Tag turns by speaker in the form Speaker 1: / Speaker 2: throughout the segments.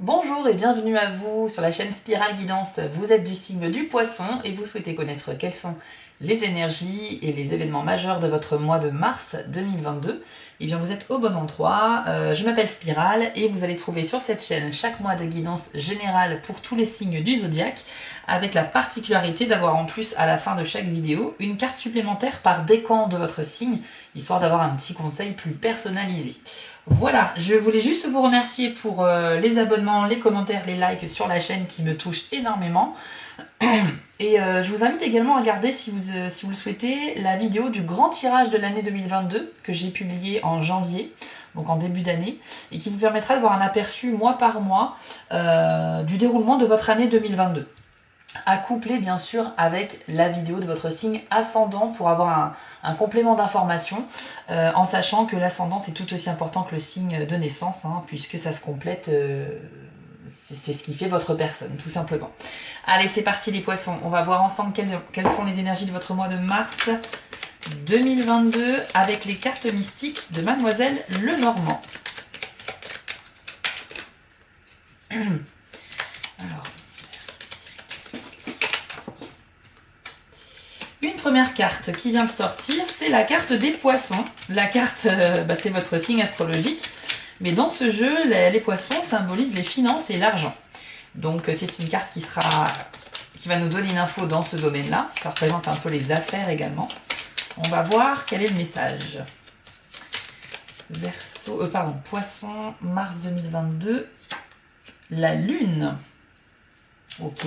Speaker 1: Bonjour et bienvenue à vous sur la chaîne Spirale Guidance. Vous êtes du signe du Poisson et vous souhaitez connaître quelles sont les énergies et les événements majeurs de votre mois de mars 2022. Eh bien vous êtes au bon endroit. Je m'appelle Spirale et vous allez trouver sur cette chaîne chaque mois des guidances générales pour tous les signes du zodiaque, avec la particularité d'avoir en plus à la fin de chaque vidéo une carte supplémentaire par décan de votre signe, histoire d'avoir un petit conseil plus personnalisé. Voilà, je voulais juste vous remercier pour les abonnements, les commentaires, les likes sur la chaîne qui me touchent énormément. Et je vous invite également à regarder, si vous le souhaitez, la vidéo du grand tirage de l'année 2022 que j'ai publié en janvier, donc en début d'année, et qui vous permettra d'avoir un aperçu mois par mois du déroulement de votre année 2022. À coupler bien sûr avec la vidéo de votre signe ascendant pour avoir un complément d'information, en sachant que l'ascendant c'est tout aussi important que le signe de naissance, hein, puisque ça se complète, c'est ce qui fait votre personne tout simplement. Allez, c'est parti les poissons, on va voir ensemble quelles sont les énergies de votre mois de mars 2022 avec les cartes mystiques de Mademoiselle Lenormand. Alors, une première carte qui vient de sortir, c'est la carte des poissons. La carte, c'est votre signe astrologique. Mais dans ce jeu, les poissons symbolisent les finances et l'argent. Donc c'est une carte qui va nous donner une info dans ce domaine-là. Ça représente un peu les affaires également. On va voir quel est le message. Poisson, mars 2022. La lune. Ok.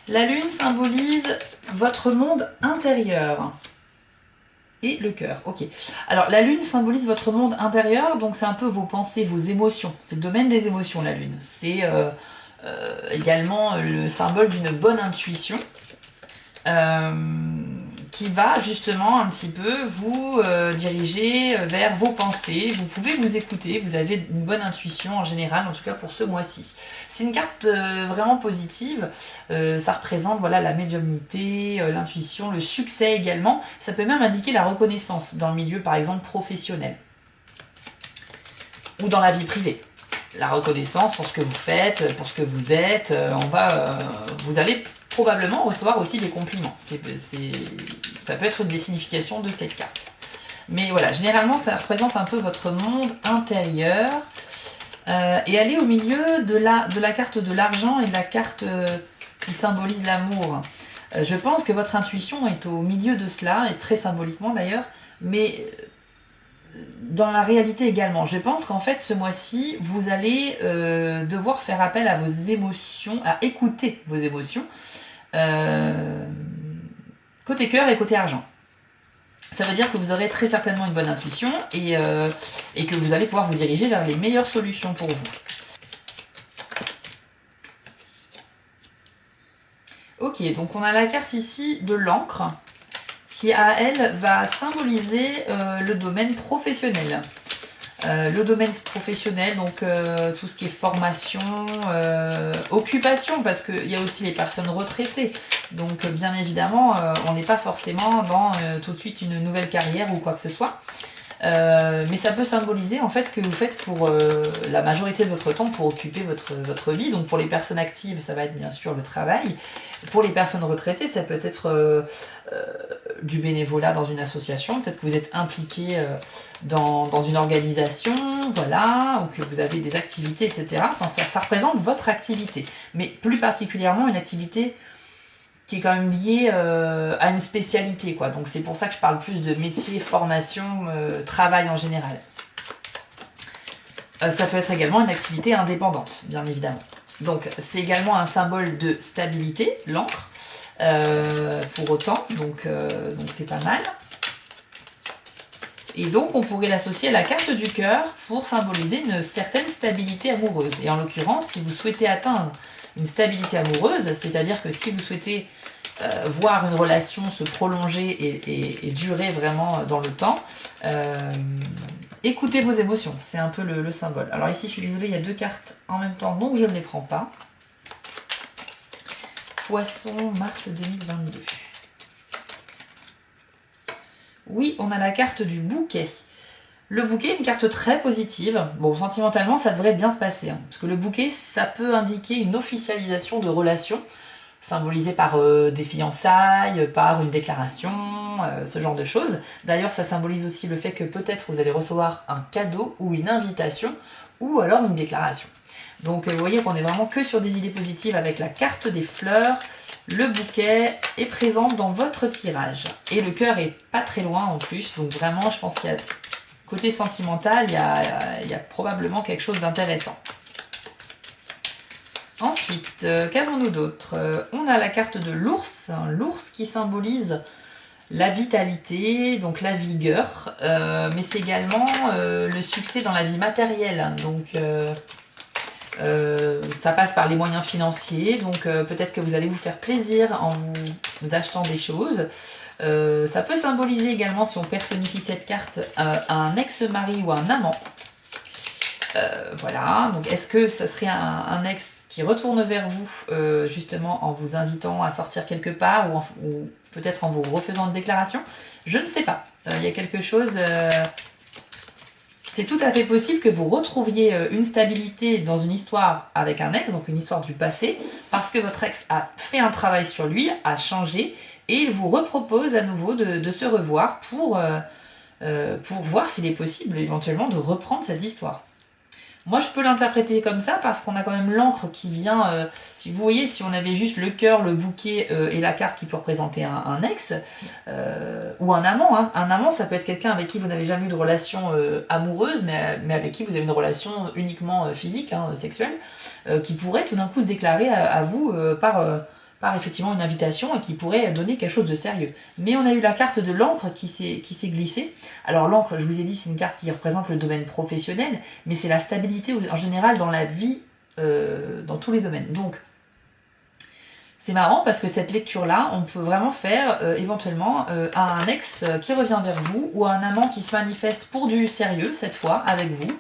Speaker 1: La lune symbolise votre monde intérieur et le cœur. Ok. Alors la lune symbolise votre monde intérieur, donc c'est un peu vos pensées, vos émotions. C'est le domaine des émotions, la lune. C'est également le symbole d'une bonne intuition. Qui va justement un petit peu vous diriger vers vos pensées. Vous pouvez vous écouter, vous avez une bonne intuition en général, en tout cas pour ce mois-ci. C'est une carte vraiment positive, ça représente voilà, la médiumnité, l'intuition, le succès également. Ça peut même indiquer la reconnaissance dans le milieu par exemple professionnel ou dans la vie privée. La reconnaissance pour ce que vous faites, pour ce que vous êtes, vous allez probablement recevoir aussi des compliments. Ça peut être des significations de cette carte. Mais voilà, généralement, ça représente un peu votre monde intérieur. Et elle est au milieu de la carte de l'argent et de la carte qui symbolise l'amour. Je pense que votre intuition est au milieu de cela, et très symboliquement d'ailleurs, mais dans la réalité également. Je pense qu'en fait, ce mois-ci, vous allez devoir faire appel à vos émotions, à écouter vos émotions, côté cœur et côté argent. Ça veut dire que vous aurez très certainement une bonne intuition et que vous allez pouvoir vous diriger vers les meilleures solutions pour vous. Ok, donc on a la carte ici de l'encre qui, à elle, va symboliser le domaine professionnel. Le domaine professionnel, donc tout ce qui est formation, occupation, parce qu'il y a aussi les personnes retraitées. Donc bien évidemment, on n'est pas forcément dans tout de suite une nouvelle carrière ou quoi que ce soit. Mais ça peut symboliser en fait ce que vous faites pour la majorité de votre temps pour occuper votre vie. Donc pour les personnes actives, ça va être bien sûr le travail. Pour les personnes retraitées, ça peut être du bénévolat dans une association. Peut-être que vous êtes impliqué dans une organisation, voilà, ou que vous avez des activités, etc. Enfin, ça représente votre activité. Mais plus particulièrement une activité qui est quand même lié à une spécialité, quoi. Donc c'est pour ça que je parle plus de métier, formation, travail en général. Ça peut être également une activité indépendante, bien évidemment. Donc c'est également un symbole de stabilité, l'encre, pour autant, donc c'est pas mal. Et donc on pourrait l'associer à la carte du cœur pour symboliser une certaine stabilité amoureuse. Et en l'occurrence, si vous souhaitez atteindre une stabilité amoureuse, c'est-à-dire que si vous souhaitez voir une relation se prolonger et durer vraiment dans le temps, écoutez vos émotions, c'est un peu le symbole. Alors ici, je suis désolée, il y a deux cartes en même temps, donc je ne les prends pas. Poisson, mars 2022. Oui, on a la carte du bouquet. Le bouquet est une carte très positive. Bon, sentimentalement, ça devrait bien se passer, hein, parce que le bouquet, ça peut indiquer une officialisation de relation, symbolisée par des fiançailles, par une déclaration, ce genre de choses. D'ailleurs, ça symbolise aussi le fait que peut-être vous allez recevoir un cadeau ou une invitation, ou alors une déclaration. Donc vous voyez qu'on est vraiment que sur des idées positives avec la carte des fleurs. Le bouquet est présent dans votre tirage. Et le cœur est pas très loin en plus, donc vraiment je pense qu'il y a côté sentimental, il y a probablement quelque chose d'intéressant. Ensuite, qu'avons-nous d'autre? On a la carte de l'ours, l'ours qui symbolise la vitalité, donc la vigueur, mais c'est également le succès dans la vie matérielle. Donc ça passe par les moyens financiers, donc peut-être que vous allez vous faire plaisir en vous achetant des choses. Ça peut symboliser également, si on personnifie cette carte, un ex-mari ou un amant. Voilà, donc est-ce que ça serait un ex qui retourne vers vous justement en vous invitant à sortir quelque part ou peut-être en vous refaisant une déclaration? Je ne sais pas. Il y a quelque chose... c'est tout à fait possible que vous retrouviez une stabilité dans une histoire avec un ex, donc une histoire du passé, parce que votre ex a fait un travail sur lui, a changé, et il vous repropose à nouveau de se revoir pour voir s'il est possible éventuellement de reprendre cette histoire. Moi, je peux l'interpréter comme ça parce qu'on a quand même l'encre qui vient... si vous voyez, si on avait juste le cœur, le bouquet et la carte qui peut représenter un ex ou un amant. Hein. Un amant, ça peut être quelqu'un avec qui vous n'avez jamais eu de relation amoureuse, mais avec qui vous avez une relation uniquement physique, hein, sexuelle, qui pourrait tout d'un coup se déclarer à vous par effectivement une invitation et qui pourrait donner quelque chose de sérieux. Mais on a eu la carte de l'encre qui s'est glissée. Alors l'encre, je vous ai dit, c'est une carte qui représente le domaine professionnel, mais c'est la stabilité en général dans la vie, dans tous les domaines. Donc, c'est marrant parce que cette lecture-là, on peut vraiment faire éventuellement un ex qui revient vers vous ou un amant qui se manifeste pour du sérieux, cette fois, avec vous,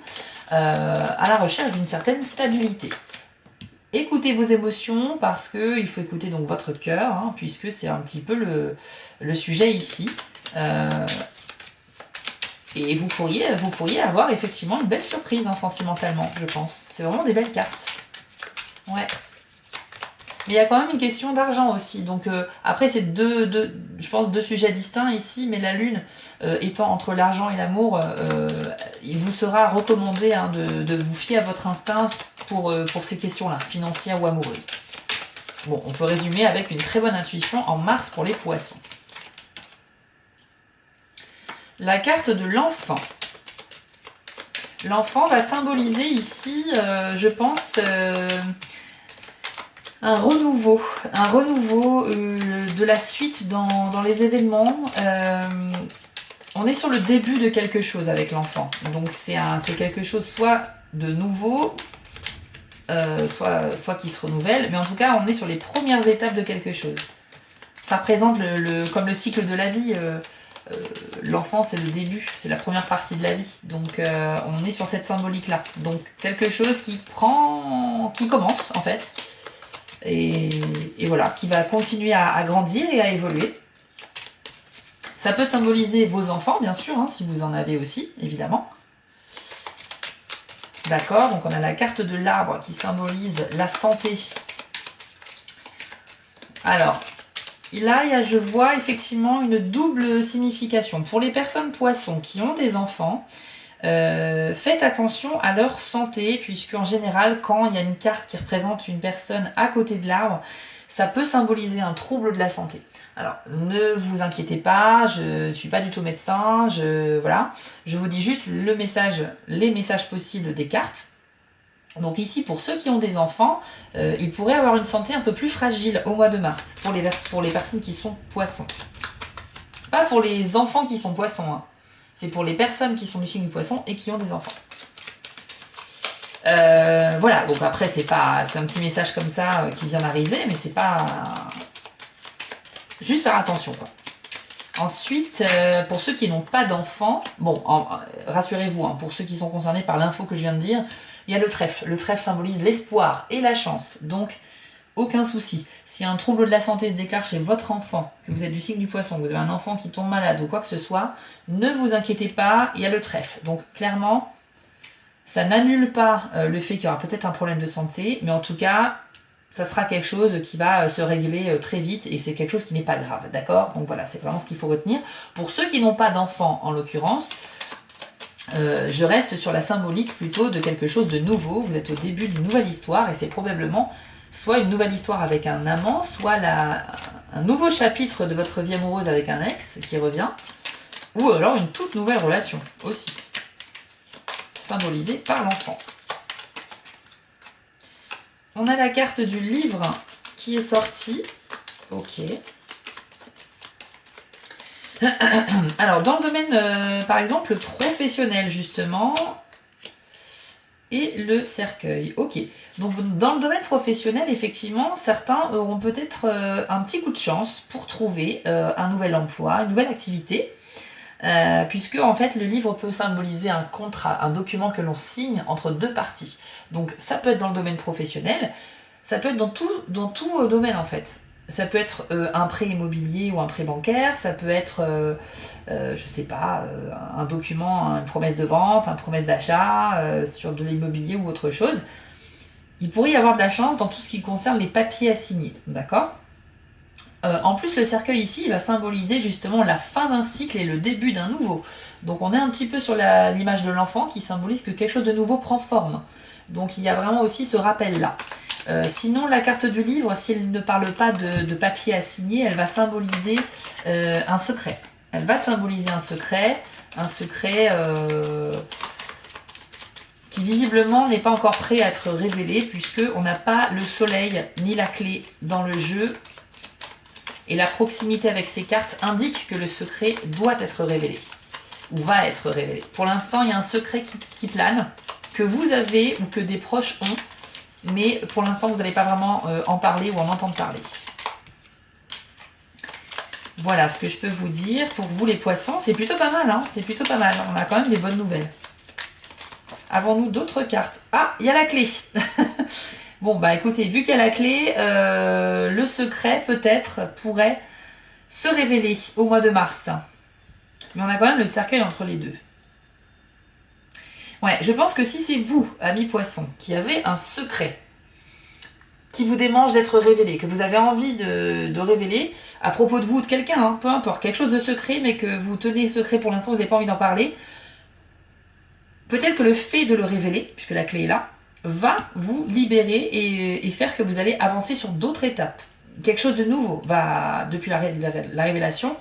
Speaker 1: à la recherche d'une certaine stabilité. Écoutez vos émotions parce qu'il faut écouter donc votre cœur, hein, puisque c'est un petit peu le sujet ici. Et vous pourriez avoir effectivement une belle surprise hein, sentimentalement, je pense. C'est vraiment des belles cartes. Ouais. Mais il y a quand même une question d'argent aussi. Donc après, c'est je pense deux sujets distincts ici, mais la lune étant entre l'argent et l'amour, il vous sera recommandé hein, de vous fier à votre instinct pour ces questions-là, financières ou amoureuses. Bon, on peut résumer avec une très bonne intuition en mars pour les poissons. La carte de l'enfant. L'enfant va symboliser ici, je pense... un renouveau de la suite dans les événements. On est sur le début de quelque chose avec l'enfant. Donc c'est quelque chose soit de nouveau, soit qui se renouvelle, mais en tout cas on est sur les premières étapes de quelque chose. Ça représente comme le cycle de la vie. L'enfant c'est le début, c'est la première partie de la vie. Donc on est sur cette symbolique là. Donc quelque chose qui commence en fait. Et voilà, qui va continuer à grandir et à évoluer. Ça peut symboliser vos enfants, bien sûr, hein, si vous en avez aussi, évidemment. D'accord, donc on a la carte de l'arbre qui symbolise la santé. Alors, là, je vois effectivement une double signification. Pour les personnes poissons qui ont des enfants, faites attention à leur santé, puisque en général, quand il y a une carte qui représente une personne à côté de l'arbre, ça peut symboliser un trouble de la santé. Alors, ne vous inquiétez pas, je ne suis pas du tout médecin, voilà. Je vous dis juste les messages possibles des cartes. Donc ici, pour ceux qui ont des enfants, ils pourraient avoir une santé un peu plus fragile au mois de mars, pour les personnes qui sont poissons. Pas pour les enfants qui sont poissons, hein. C'est pour les personnes qui sont du signe poisson et qui ont des enfants. Voilà, donc après c'est un petit message comme ça qui vient d'arriver, mais c'est pas... Juste faire attention, quoi. Ensuite, pour ceux qui n'ont pas d'enfants, bon, rassurez-vous, hein, pour ceux qui sont concernés par l'info que je viens de dire, il y a le trèfle. Le trèfle symbolise l'espoir et la chance. Donc, aucun souci. Si un trouble de la santé se déclare chez votre enfant, que vous êtes du signe du poisson, que vous avez un enfant qui tombe malade ou quoi que ce soit, ne vous inquiétez pas, il y a le trèfle. Donc clairement, ça n'annule pas le fait qu'il y aura peut-être un problème de santé, mais en tout cas, ça sera quelque chose qui va se régler très vite et c'est quelque chose qui n'est pas grave, d'accord? Donc voilà, c'est vraiment ce qu'il faut retenir. Pour ceux qui n'ont pas d'enfants, en l'occurrence, je reste sur la symbolique plutôt de quelque chose de nouveau. Vous êtes au début d'une nouvelle histoire et c'est probablement soit une nouvelle histoire avec un amant, soit un nouveau chapitre de votre vie amoureuse avec un ex qui revient, ou alors une toute nouvelle relation aussi, symbolisée par l'enfant. On a la carte du livre qui est sortie. Ok. Alors, dans le domaine, par exemple, professionnel, justement, et le cercueil. Ok. Donc, dans le domaine professionnel, effectivement, certains auront peut-être un petit coup de chance pour trouver un nouvel emploi, une nouvelle activité. Puisque en fait le livre peut symboliser un contrat, un document que l'on signe entre deux parties. Donc ça peut être dans le domaine professionnel, ça peut être dans tout domaine en fait. Ça peut être un prêt immobilier ou un prêt bancaire, ça peut être, je sais pas, un document, une promesse de vente, une promesse d'achat sur de l'immobilier ou autre chose. Il pourrait y avoir de la chance dans tout ce qui concerne les papiers à signer, d'accord ? En plus, le cercueil ici, il va symboliser justement la fin d'un cycle et le début d'un nouveau. Donc on est un petit peu sur l'image de l'enfant qui symbolise que quelque chose de nouveau prend forme. Donc il y a vraiment aussi ce rappel-là. Sinon, la carte du livre, si elle ne parle pas de papier à signer, elle va symboliser un secret. Elle va symboliser un secret qui visiblement n'est pas encore prêt à être révélé puisqu'on n'a pas le soleil ni la clé dans le jeu. Et la proximité avec ces cartes indique que le secret doit être révélé, ou va être révélé. Pour l'instant, il y a un secret qui plane, que vous avez ou que des proches ont, mais pour l'instant, vous n'allez pas vraiment en parler ou en entendre parler. Voilà ce que je peux vous dire pour vous les poissons. C'est plutôt pas mal, hein, c'est plutôt pas mal. On a quand même des bonnes nouvelles. Avons-nous d'autres cartes? Ah, il y a la clé. Bon, bah écoutez, vu qu'il y a la clé, le secret, peut-être, pourrait se révéler au mois de mars. Mais on a quand même le cercueil entre les deux. Ouais, je pense que si c'est vous, amis poissons, qui avez un secret qui vous démange d'être révélé, que vous avez envie de révéler, à propos de vous ou de quelqu'un, hein, peu importe, quelque chose de secret, mais que vous tenez secret pour l'instant, vous n'avez pas envie d'en parler, peut-être que le fait de le révéler, puisque la clé est là, va vous libérer et faire que vous allez avancer sur d'autres étapes. Quelque chose de nouveau va, depuis la révélation,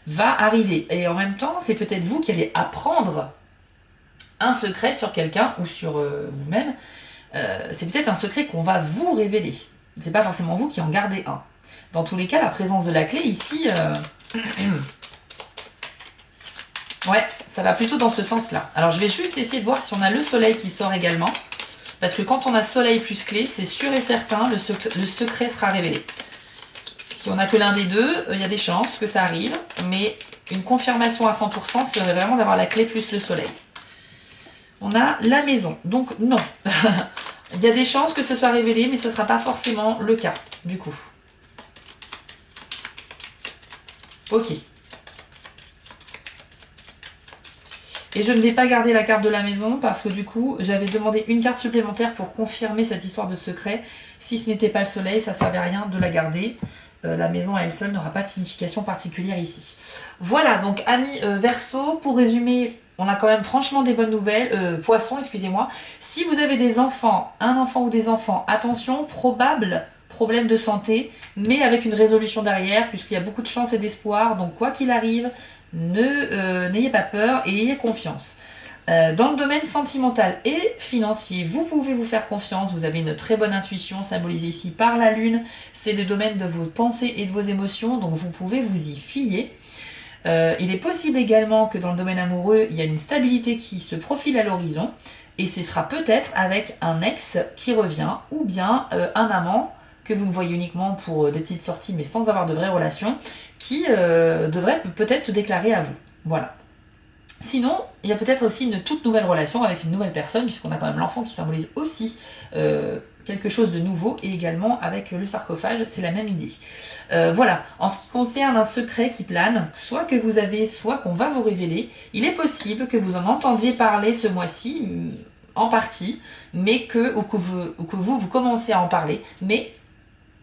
Speaker 1: va arriver. Et en même temps, c'est peut-être vous qui allez apprendre un secret sur quelqu'un ou sur vous-même. C'est peut-être un secret qu'on va vous révéler. C'est pas forcément vous qui en gardez un. Dans tous les cas, la présence de la clé ici... ouais, ça va plutôt dans ce sens-là. Alors, je vais juste essayer de voir si on a le soleil qui sort également. Parce que quand on a soleil plus clé, c'est sûr et certain, le secret sera révélé. Si on n'a que l'un des deux, il y a des chances que ça arrive. Mais une confirmation à 100% serait vraiment d'avoir la clé plus le soleil. On a la maison. Donc, non. Il y a des chances que ce soit révélé, mais ce ne sera pas forcément le cas, du coup. Ok. Et je ne vais pas garder la carte de la maison parce que du coup, j'avais demandé une carte supplémentaire pour confirmer cette histoire de secret. Si ce n'était pas le soleil, ça ne servait à rien de la garder. La maison à elle seule n'aura pas de signification particulière ici. Voilà, donc amis Verseau, pour résumer, on a quand même franchement des bonnes nouvelles. Poissons, excusez-moi. Si vous avez des enfants, un enfant ou des enfants, attention, probable problème de santé, mais avec une résolution derrière, puisqu'il y a beaucoup de chance et d'espoir. Donc quoi qu'il arrive, n'ayez pas peur et ayez confiance. Dans le domaine sentimental et financier, vous pouvez vous faire confiance, vous avez une très bonne intuition symbolisée ici par la lune, c'est le domaine de vos pensées et de vos émotions, donc vous pouvez vous y fier. Il est possible également que dans le domaine amoureux, il y a une stabilité qui se profile à l'horizon, et ce sera peut-être avec un ex qui revient, ou bien un amant que vous ne voyez uniquement pour des petites sorties, mais sans avoir de vraies relations, qui devrait peut-être se déclarer à vous. Voilà. Sinon, il y a peut-être aussi une toute nouvelle relation avec une nouvelle personne, puisqu'on a quand même l'enfant qui symbolise aussi quelque chose de nouveau, et également avec le sarcophage, c'est la même idée. Voilà, en ce qui concerne un secret qui plane, soit que vous avez, soit qu'on va vous révéler, il est possible que vous en entendiez parler ce mois-ci, en partie, mais ou que vous commencez à en parler, mais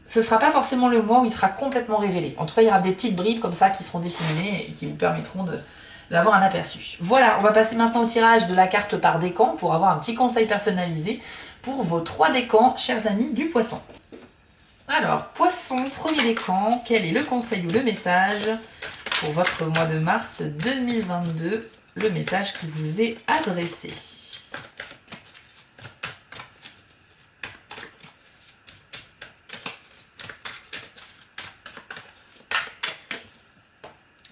Speaker 1: ce ne sera pas forcément le mois où il sera complètement révélé. En tout cas, il y aura des petites bribes comme ça qui seront disséminées et qui vous permettront d'avoir un aperçu. Voilà, on va passer maintenant au tirage de la carte par décan pour avoir un petit conseil personnalisé pour vos 3 décans, chers amis du poisson. Alors, poisson, premier décan, quel est le conseil ou le message pour votre mois de mars 2022, le message qui vous est adressé?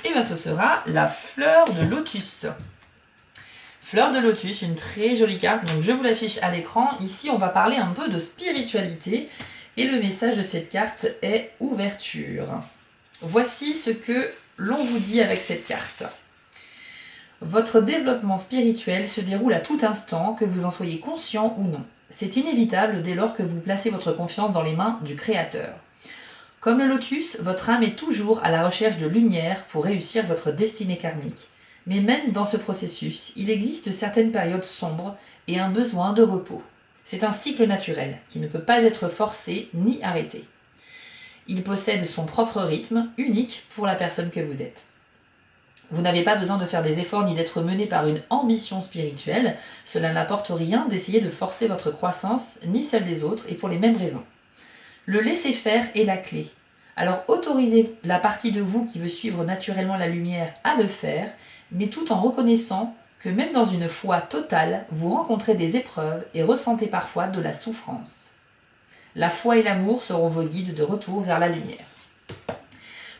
Speaker 1: Et bien ce sera la fleur de lotus. Fleur de lotus, une très jolie carte, donc je vous l'affiche à l'écran. Ici, on va parler un peu de spiritualité et le message de cette carte est ouverture. Voici ce que l'on vous dit avec cette carte. Votre développement spirituel se déroule à tout instant, que vous en soyez conscient ou non. C'est inévitable dès lors que vous placez votre confiance dans les mains du Créateur. Comme le lotus, votre âme est toujours à la recherche de lumière pour réussir votre destinée karmique. Mais même dans ce processus, il existe certaines périodes sombres et un besoin de repos. C'est un cycle naturel qui ne peut pas être forcé ni arrêté. Il possède son propre rythme, unique pour la personne que vous êtes. Vous n'avez pas besoin de faire des efforts ni d'être mené par une ambition spirituelle. Cela n'apporte rien d'essayer de forcer votre croissance, ni celle des autres, et pour les mêmes raisons. Le laisser-faire est la clé. Alors autorisez la partie de vous qui veut suivre naturellement la lumière à le faire, mais tout en reconnaissant que même dans une foi totale, vous rencontrez des épreuves et ressentez parfois de la souffrance. La foi et l'amour seront vos guides de retour vers la lumière.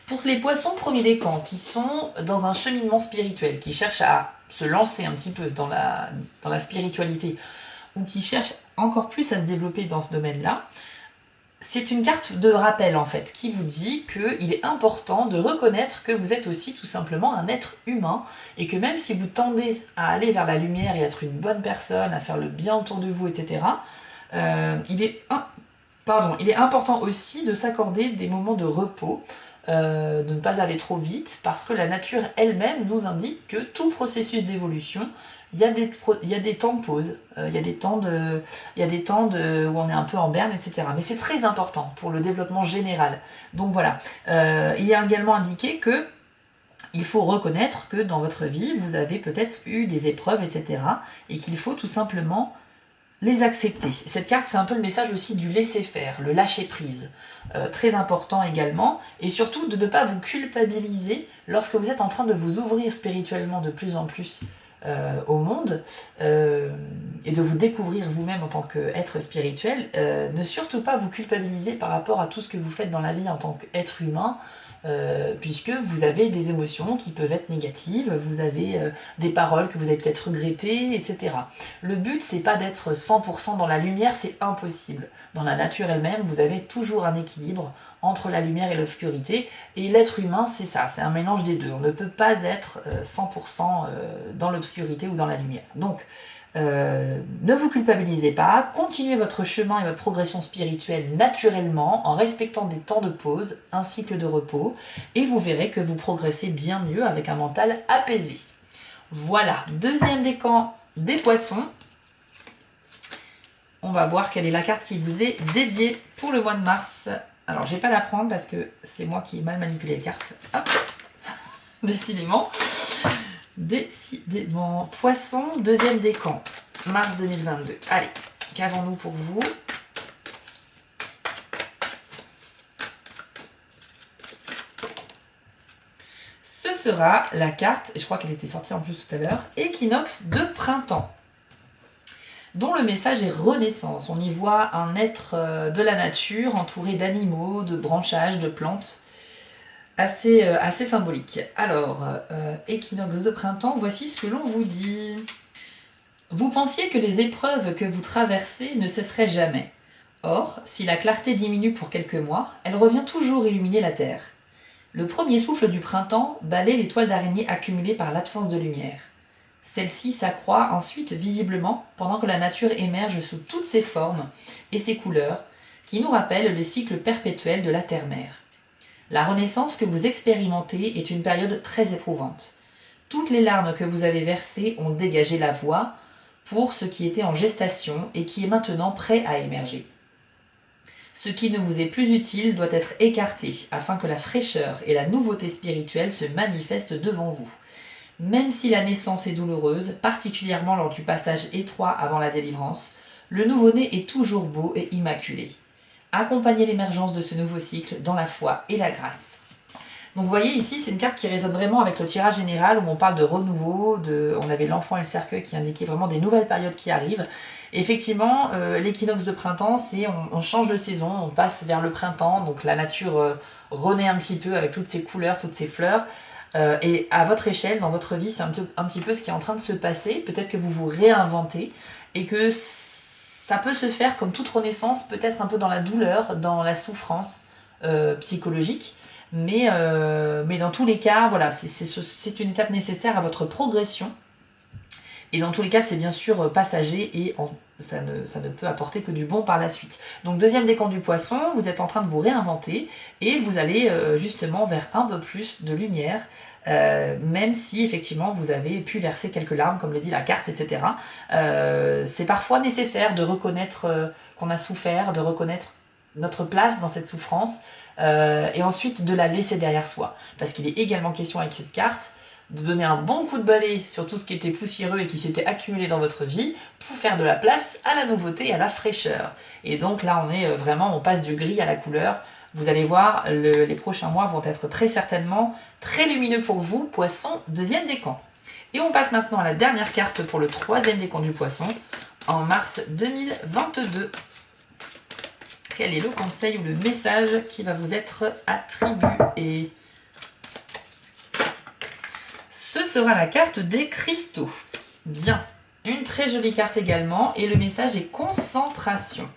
Speaker 1: Pour les poissons premier décan qui sont dans un cheminement spirituel, qui cherchent à se lancer un petit peu dans la spiritualité, ou qui cherchent encore plus à se développer dans ce domaine-là, c'est une carte de rappel en fait, qui vous dit qu'il est important de reconnaître que vous êtes aussi tout simplement un être humain, et que même si vous tendez à aller vers la lumière et être une bonne personne, à faire le bien autour de vous, etc., il est important aussi de s'accorder des moments de repos, de ne pas aller trop vite, parce que la nature elle-même nous indique que tout processus d'évolution, il y a des temps de pause, il y a des temps où on est un peu en berne, etc. Mais c'est très important pour le développement général. Donc voilà, il est également indiqué que il faut reconnaître que dans votre vie, vous avez peut-être eu des épreuves, etc. et qu'il faut tout simplement les accepter. Cette carte, c'est un peu le message aussi du laisser-faire, le lâcher-prise. Très important également, et surtout de ne pas vous culpabiliser lorsque vous êtes en train de vous ouvrir spirituellement de plus en plus au monde, et de vous découvrir vous-même en tant qu'être spirituel. Ne surtout pas vous culpabiliser par rapport à tout ce que vous faites dans la vie en tant qu'être humain, puisque vous avez des émotions qui peuvent être négatives, vous avez des paroles que vous avez peut-être regrettées, etc. Le but, c'est pas d'être 100% dans la lumière, c'est impossible. Dans la nature elle-même, vous avez toujours un équilibre entre la lumière et l'obscurité, et l'être humain, c'est ça, c'est un mélange des deux. On ne peut pas être 100% dans l'obscurité ou dans la lumière. Donc, ne vous culpabilisez pas, continuez votre chemin et votre progression spirituelle naturellement en respectant des temps de pause, un cycle de repos, et vous verrez que vous progressez bien mieux avec un mental apaisé. Voilà, deuxième décan des poissons. On va voir quelle est la carte qui vous est dédiée pour le mois de mars. Alors, je ne vais pas la prendre parce que c'est moi qui ai mal manipulé les cartes. Hop, décidément. Décidément. Poisson, deuxième décan, mars 2022. Allez, qu'avons-nous pour vous? Ce sera la carte, et je crois qu'elle était sortie en plus tout à l'heure, équinoxe de printemps, dont le message est renaissance. On y voit un être de la nature entouré d'animaux, de branchages, de plantes. Assez symbolique. Alors, équinoxe de printemps, voici ce que l'on vous dit. Vous pensiez que les épreuves que vous traversez ne cesseraient jamais. Or, si la clarté diminue pour quelques mois, elle revient toujours illuminer la terre. Le premier souffle du printemps balaie les toiles d'araignée accumulées par l'absence de lumière. Celle-ci s'accroît ensuite visiblement pendant que la nature émerge sous toutes ses formes et ses couleurs, qui nous rappellent le cycle perpétuel de la terre-mère. La renaissance que vous expérimentez est une période très éprouvante. Toutes les larmes que vous avez versées ont dégagé la voie pour ce qui était en gestation et qui est maintenant prêt à émerger. Ce qui ne vous est plus utile doit être écarté afin que la fraîcheur et la nouveauté spirituelle se manifestent devant vous. Même si la naissance est douloureuse, particulièrement lors du passage étroit avant la délivrance, le nouveau-né est toujours beau et immaculé. Accompagnez l'émergence de ce nouveau cycle dans la foi et la grâce. Donc vous voyez ici, c'est une carte qui résonne vraiment avec le tirage général où on parle de renouveau, on avait l'enfant et le cercueil qui indiquaient vraiment des nouvelles périodes qui arrivent. Et effectivement, l'équinoxe de printemps, c'est on change de saison, on passe vers le printemps, donc la nature renaît un petit peu avec toutes ses couleurs, toutes ses fleurs. Et à votre échelle, dans votre vie, c'est un petit peu ce qui est en train de se passer. Peut-être que vous vous réinventez et que ça peut se faire comme toute renaissance, peut-être un peu dans la douleur, dans la souffrance psychologique. Mais dans tous les cas, voilà, c'est une étape nécessaire à votre progression. Et dans tous les cas, c'est bien sûr passager et ça ne peut apporter que du bon par la suite. Donc deuxième décan du poisson, vous êtes en train de vous réinventer et vous allez justement vers un peu plus de lumière, même si effectivement vous avez pu verser quelques larmes, comme le dit la carte, etc. C'est parfois nécessaire de reconnaître qu'on a souffert, de reconnaître notre place dans cette souffrance, et ensuite de la laisser derrière soi. Parce qu'il est également question avec cette carte de donner un bon coup de balai sur tout ce qui était poussiéreux et qui s'était accumulé dans votre vie pour faire de la place à la nouveauté et à la fraîcheur. Et donc là on est vraiment, on passe du gris à la couleur. Vous allez voir, les prochains mois vont être très certainement très lumineux pour vous, poisson, deuxième décan. Et on passe maintenant à la dernière carte pour le troisième décan du poisson, en mars 2022. Quel est le conseil ou le message qui va vous être attribué? Ce sera la carte des cristaux. Bien, une très jolie carte également, et le message est concentration.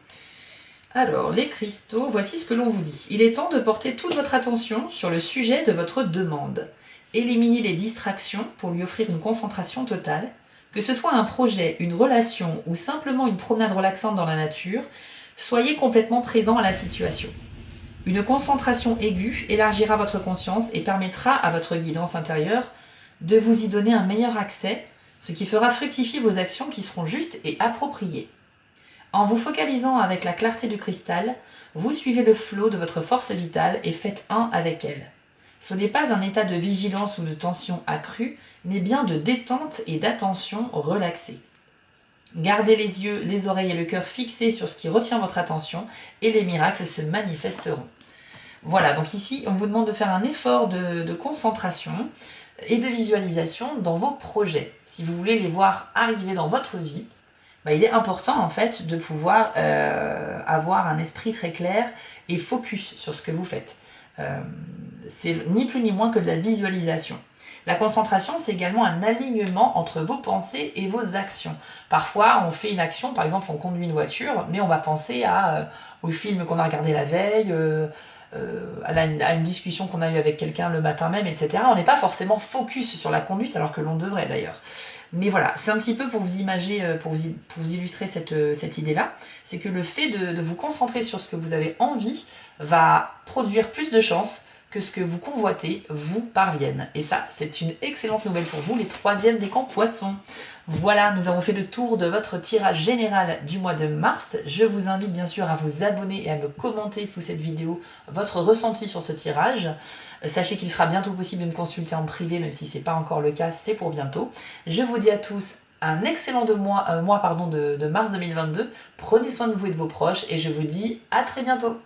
Speaker 1: Alors, les cristaux, voici ce que l'on vous dit. Il est temps de porter toute votre attention sur le sujet de votre demande. Éliminez les distractions pour lui offrir une concentration totale. Que ce soit un projet, une relation ou simplement une promenade relaxante dans la nature, soyez complètement présent à la situation. Une concentration aiguë élargira votre conscience et permettra à votre guidance intérieure de vous y donner un meilleur accès, ce qui fera fructifier vos actions qui seront justes et appropriées. En vous focalisant avec la clarté du cristal, vous suivez le flot de votre force vitale et faites un avec elle. Ce n'est pas un état de vigilance ou de tension accrue, mais bien de détente et d'attention relaxée. Gardez les yeux, les oreilles et le cœur fixés sur ce qui retient votre attention et les miracles se manifesteront. Voilà, donc ici, on vous demande de faire un effort de concentration et de visualisation dans vos projets. Si vous voulez les voir arriver dans votre vie, il est important en fait de pouvoir avoir un esprit très clair et focus sur ce que vous faites. C'est ni plus ni moins que de la visualisation. La concentration, c'est également un alignement entre vos pensées et vos actions. Parfois, on fait une action, par exemple, on conduit une voiture, mais on va penser au film qu'on a regardé la veille, à une discussion qu'on a eue avec quelqu'un le matin même, etc. On n'est pas forcément focus sur la conduite, alors que l'on devrait d'ailleurs. Mais voilà, c'est un petit peu pour vous imager, pour vous illustrer cette idée-là, c'est que le fait de vous concentrer sur ce que vous avez envie va produire plus de chances que ce que vous convoitez vous parvienne. Et ça, c'est une excellente nouvelle pour vous, les troisièmes décans poissons. Voilà, nous avons fait le tour de votre tirage général du mois de mars. Je vous invite bien sûr à vous abonner et à me commenter sous cette vidéo votre ressenti sur ce tirage. Sachez qu'il sera bientôt possible de me consulter en privé, même si ce n'est pas encore le cas, c'est pour bientôt. Je vous dis à tous un excellent mois de mars 2022. Prenez soin de vous et de vos proches et je vous dis à très bientôt.